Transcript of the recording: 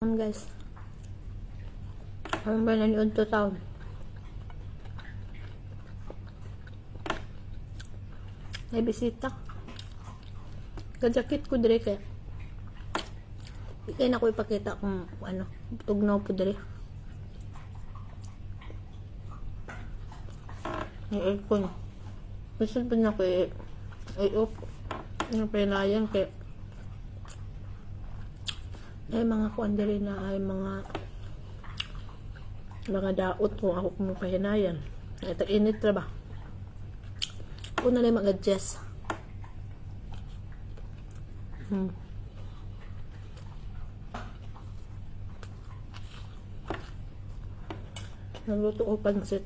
Guys, ang ba nanood to town? May bisita. Kajakit ko dire kaya. Ikay na ko ipakita kung ano, tugnaw po dire. May aircon. Gusto pa na ko i-off. Yung pinayan kaya ay mga kuan diri na ay mga daot kung ako kung pahinayan. Ito init ra ba? Una na mag-adjust. Nagluto ko pansit.